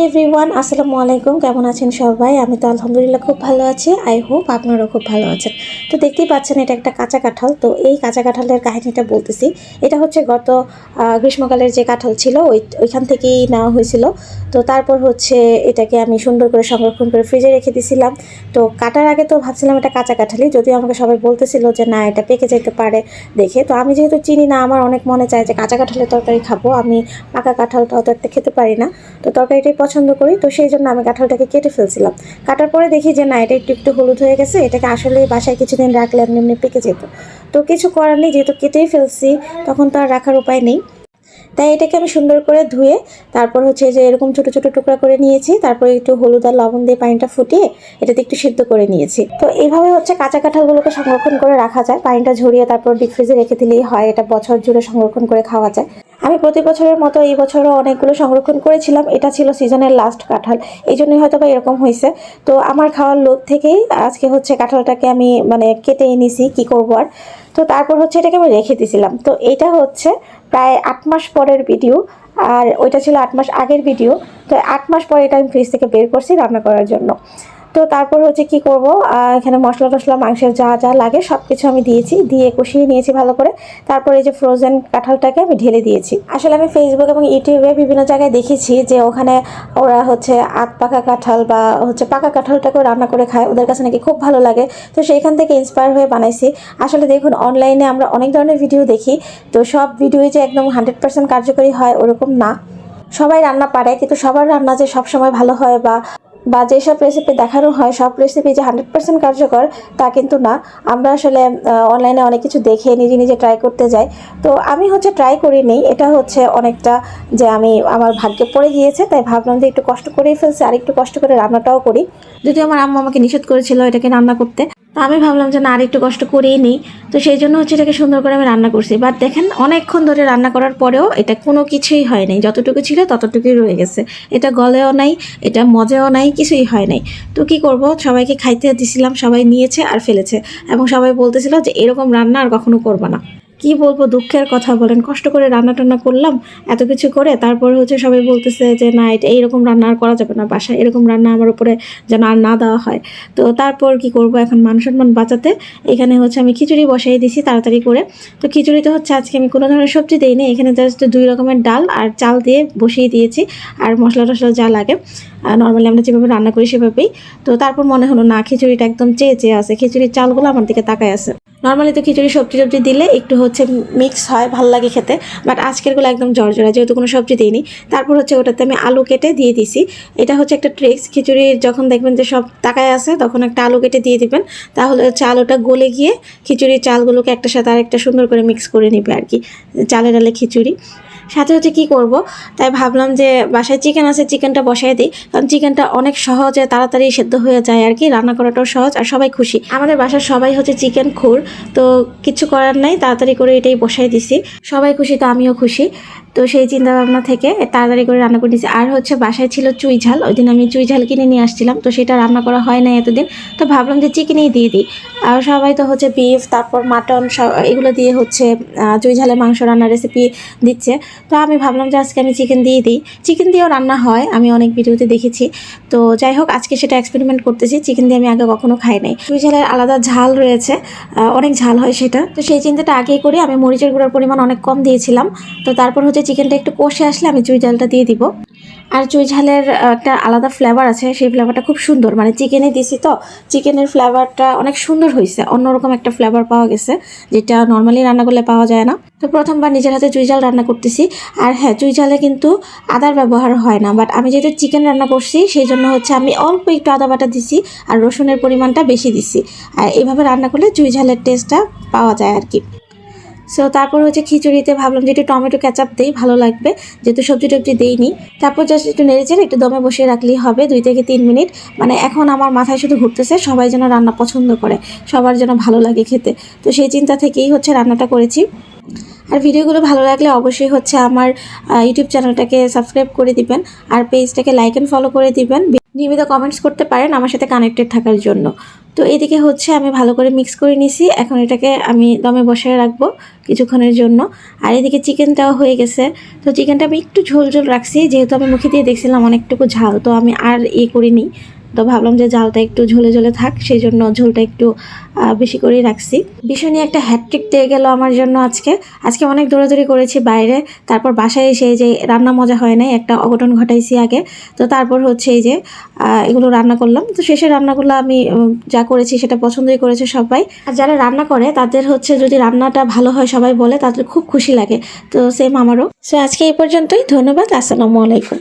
Everyone, আসসালামু আলাইকুম। কেমন আছেন সবাই? আমি তো আলহামদুলিল্লাহ খুব ভালো আছি। আই হোপ আপনারাও খুব ভালো আছেন। তো দেখতেই পাচ্ছেন এটা একটা কাঁচা কাঁঠাল। তো এই কাঁচা কাঁঠালের কাহিনীটা বলতেছি। এটা হচ্ছে গত গ্রীষ্মকালের যে কাঁঠাল ছিল ওইখান থেকেই নেওয়া হয়েছিল। তো তারপর হচ্ছে এটাকে আমি সুন্দর করে সংরক্ষণ করে ফ্রিজে রেখে দিয়েছিলাম। তো কাটার আগে তো ভাবছিলাম এটা কাঁচা কাঁঠালই, যদিও আমাকে সবাই বলতেছিল যে না, এটা পেকে যেতে পারে দেখে। তো আমি যেহেতু চিনি না, আমার অনেক মনে চায় যে কাঁচা কাঁঠালের তরকারি খাবো। আমি পাকা কাঁঠালটা অত একটা খেতে পারি না, তো তরকারিটাই পছন্দ করি। তো সেই জন্য আমি কাঁঠালটাকে কেটে ফেলছিলাম। কাটার পরে দেখি যে না, এটা একটু একটু হলুদ হয়ে গেছে। এটাকে আসলে বাসায় কিছুদিন রাখলে এমনি এমনি পেকে যেত। তো কিছু করার নেই, যেহেতু কেটেই ফেলছি তখন তো আর রাখার উপায় নেই। তাই এটাকে আমি সুন্দর করে ধুয়ে তারপর হচ্ছে যে এরকম ছোট ছোট টুকরা করে নিয়েছি। তারপর একটু হলুদ আর লবণ দিয়ে পানিটা ফুটিয়ে এটাতে একটু সিদ্ধ করে নিয়েছি। তো এইভাবে হচ্ছে কাঁচা কাঁঠালগুলোকে সংরক্ষণ করে রাখা যায়। পানিটা ঝরিয়ে তারপর ডিপ ফ্রিজে রেখে দিলেই হয়, এটা বছর জুড়ে সংরক্ষণ করে খাওয়া যায়। আমি প্রতি বছরের মতো এই বছরও অনেকগুলো সংরক্ষণ করেছিলাম। এটা ছিল সিজনের লাস্ট কাঁঠাল, এই জন্যই হয়তো বা এরকম হয়েছে। তো আমার খাওয়ার লোভ থেকেই আজকে হচ্ছে কাঁঠালটাকে আমি কেটে এনেছি, কি করবো আর। তো তারপর হচ্ছে এটাকে আমি রেখে দিয়েছিলাম। তো এটা হচ্ছে প্রায় 8 মাস পরের ভিডিও, আর ওইটা ছিল 8 মাস আগের ভিডিও। তো 8 মাস পরে এটা আমি ফ্রিজ থেকে বের করছি রান্না করার জন্য। তো তারপর হচ্ছে কি করব, এখানে মশলা টশলা মাংসের যা যা লাগে সব কিছু আমি দিয়েছি, দিয়ে কষিয়ে নিয়েছি ভালো করে। তারপরে এই যে ফ্রোজেন কাঁঠালটাকে আমি ঢেলে দিয়েছি। আসলে আমি ফেসবুক এবং ইউটিউবে বিভিন্ন জায়গায় দেখেছি যে ওখানে ওরা হচ্ছে আধ পাকা কাঁঠাল বা হচ্ছে পাকা কাঁঠালটাকেও রান্না করে খায়, ওদের কাছে নাকি খুব ভালো লাগে। তো সেইখান থেকে ইন্সপায়ার হয়ে বানাইছি। আসলে দেখুন, অনলাইনে আমরা অনেক ধরনের ভিডিও দেখি, তো সব ভিডিওই যে একদম 100% কার্যকরী হয় ওরকম না। সবাই রান্না পারে, কিন্তু সবার রান্না যে সবসময় ভালো হয় বা বা যেসব রেসিপি দেখানো হয় সব রেসিপি যে 100% কার্যকর তা কিন্তু না। আমরা আসলে অনলাইনে অনেক কিছু দেখে নিজে নিজে ট্রাই করতে যাই। তো আমি হচ্ছে ট্রাই করিনি, এটা হচ্ছে অনেকটা যে আমি আমার ভাগ্যে পড়ে গিয়েছে, তাই ভাবলাম যে একটু কষ্ট করেই ফেলছি, আর একটু কষ্ট করে রান্নাটাও করি। যদিও আমার আম্মু আমাকে নিষেধ করেছিল এটাকে রান্না করতে, তো আমি ভাবলাম যে না, আর একটু কষ্ট করেই নিই। তো সেই জন্য হচ্ছে এটাকে সুন্দর করে আমি রান্না করছি। বাট দেখেন, অনেকক্ষণ ধরে রান্না করার পরেও এটা কোনো কিছুই হয় নাই, যতটুকু ছিল ততটুকুই রয়ে গেছে। এটা গলেও নাই, এটা মজাও নাই, কিছুই হয় নাই। তো কি করব, সবাইকে খাইতে দিছিলাম, সবাই নিয়েছে আর ফেলেছে, এবং সবাই বলতেছিল যে এরকম রান্না আর কখনো করবা না। কি বলবো, দুঃখের কথা বলেন, কষ্ট করে রান্না টান্না করলাম এত কিছু করে, তারপর হচ্ছে সবাই বলতেছে যে না, এটা এইরকম রান্না আর করা যাবে না, বাসায় এরকম রান্না আমার উপরে যেন আর না দেওয়া হয়। তো তারপর কি করব, এখন মান সম্মান বাঁচাতে এখানে হচ্ছে আমি খিচুড়ি বসাই দিছি তাড়াতাড়ি করে। তো খিচুড়িতে হচ্ছে আজকে আমি কোনো ধরনের সবজি দিইনি, এখানে জাস্ট 2 রকমের ডাল আর চাল দিয়ে বসিয়ে দিয়েছি, আর মশলা টশলা যা লাগে নর্মালি আমরা যেভাবে রান্না করি সেভাবেই। তো তারপর মনে হলো না, খিচুড়িটা একদম চেয়ে চেয়ে আছে, খিচুড়ির চালগুলো আমার দিকে তাকায় আছে। নর্মালি তো খিচুড়ি সবজি টবজি দিলে একটু হচ্ছে মিক্স হয়, ভালো লাগে খেতে, বাট আজকেরগুলো একদম জর্জরা, যেহেতু কোনো সবজি দিইনি। তারপর হচ্ছে ওটাতে আমি আলু কেটে দিয়ে দিছি। এটা হচ্ছে একটা ট্রিক্স, খিচুড়ির যখন দেখবেন যে সব তাকায় আছে তখন একটা আলু কেটে দিয়ে দিবেন, তাহলে হচ্ছে আলুটা গলে গিয়ে খিচুড়ির চালগুলোকে একটা সাথে আরেকটা সুন্দর করে মিক্স করে নেবে আর কি, চালে ডালে খিচুড়ি। সাথে হচ্ছে কি করব, তাই ভাবলাম যে বাসায় চিকেন আছে, চিকেনটা বসাই দিই, কারণ চিকেনটা অনেক সহজে তাড়াতাড়ি সেদ্ধ হয়ে যায় আর কি, রান্না করাটাও সহজ আর সবাই খুশি। আমাদের বাসার সবাই হচ্ছে চিকেন খুর, তো কিছু করার নাই, তাড়াতাড়ি করে এটাই বসাই দিছি। সবাই খুশি তো আমিও খুশি। তো সেই চিন্তা ভাবনা থেকে তাড়াতাড়ি করে রান্না করে দিয়েছি। আর হচ্ছে বাসায় ছিল চুই ঝাল, ওই দিন আমি চুই ঝাল কিনে নিয়ে আসছিলাম, তো সেটা রান্না করা হয় না এতদিন। তো ভাবলাম যে চিকেনেই দিয়ে দিই। আর সবাই তো হচ্ছে বিফ তারপর মাটন এগুলো দিয়ে হচ্ছে চুই ঝালের মাংস রান্নার রেসিপি দিচ্ছে। তো আমি ভাবলাম যে আজকে আমি চিকেন দিয়ে দিই। চিকেন দিয়েও রান্না হয়, আমি অনেক ভিডিওতে দেখেছি। তো যাই হোক, আজকে সেটা এক্সপেরিমেন্ট করতেছি। চিকেন দিয়ে আমি আগে কখনো খাই নাই। চুই ঝালের আলাদা ঝাল রয়েছে, অনেক ঝাল হয় সেটা। তো সেই চিন্তাটা আগেই করে আমি মরিচের গুঁড়ার পরিমাণ অনেক কম দিয়েছিলাম। তো তারপর হচ্ছে চিকেনটা একটু কষে আসলে আমি চুই ঝালটা দিয়ে দিব। আর চুই ঝালের একটা আলাদা ফ্লেভার আছে, সেই ফ্লেভারটা খুব সুন্দর, চিকেনে দিছি তো চিকেনের ফ্লেভারটা অনেক সুন্দর হয়েছে, অন্যরকম একটা ফ্লেভার পাওয়া গেছে, যেটা নর্মালি রান্না করলে পাওয়া যায় না। তো প্রথমবার নিজের হাতে চুই ঝাল রান্না করতেছি। আর হ্যাঁ, চুই ঝালে কিন্তু আদার ব্যবহার হয় না, বাট আমি যেহেতু চিকেন রান্না করছি সেই জন্য হচ্ছে আমি অল্প একটু আদা বাটা দিছি আর রসুনের পরিমাণটা বেশি দিছি। আর এইভাবে রান্না করলে চুই ঝালের টেস্টটা পাওয়া যায় আর কি। সো তারপর হচ্ছে খিচুড়িতে ভাবলাম যে একটু টমেটো ক্যাচাপ দিই, ভালো লাগবে, যেহেতু সবজি টবজি দিইনি। তারপর জাস্ট একটু নেড়েচেড়ে একটু দমে বসিয়ে রাখলেই হবে 2 থেকে 3 মিনিট। এখন আমার মাথায় শুধু ঘুরতেছে সবাই যেন রান্না পছন্দ করে, সবার যেন ভালো লাগে খেতে। তো সেই চিন্তা থেকেই হচ্ছে রান্নাটা করেছি। আর ভিডিওগুলো ভালো লাগলে অবশ্যই হচ্ছে আমার ইউটিউব চ্যানেলটাকে সাবস্ক্রাইব করে দিবেন, আর পেজটাকে লাইক অ্যান্ড ফলো করে দিবেন। নিয়মিত কমেন্টস করতে পারেন আমার সাথে কানেক্টেড থাকার জন্য। তো এদিকে হচ্ছে আমি ভালো করে মিক্স করে নিছি। এখন এটাকে আমি দমে বসায় রাখবো কিছুক্ষণের জন্য। আর এদিকে চিকেনটাও হয়ে গেছে। তো চিকেনটা আমি একটু ঝোল ঝোল রাখছি, যেহেতু আমি মুখে দিয়ে দেখছিলাম অনেকটুকু ঝাল, তো আমি আর করিনি। তো ভাবলাম যে ঝালটা একটু ঝোলে ঝোলে থাক, সেই জন্য ঝোলটা একটু বেশি করেই রাখছি। ভীষণই একটা হ্যাট্রিক দিয়ে গেল আমার জন্য আজকে অনেক দৌড়াদৌড়ি করেছি বাইরে, তারপর বাসায় এসে এই যে রান্না মজা হয় নাই, একটা অঘটন ঘটাইছি আগে। তো তারপর হচ্ছে এই যে এগুলো রান্না করলাম। তো শেষে রান্নাগুলো আমি যা করেছি সেটা পছন্দই করেছে সবাই। আর যারা রান্না করে তাদের হচ্ছে যদি রান্নাটা ভালো হয় সবাই বলে, তাদের খুব খুশি লাগে। তো সেম আমারও। সো আজকে এই পর্যন্তই, ধন্যবাদ, আসসালামু আলাইকুম।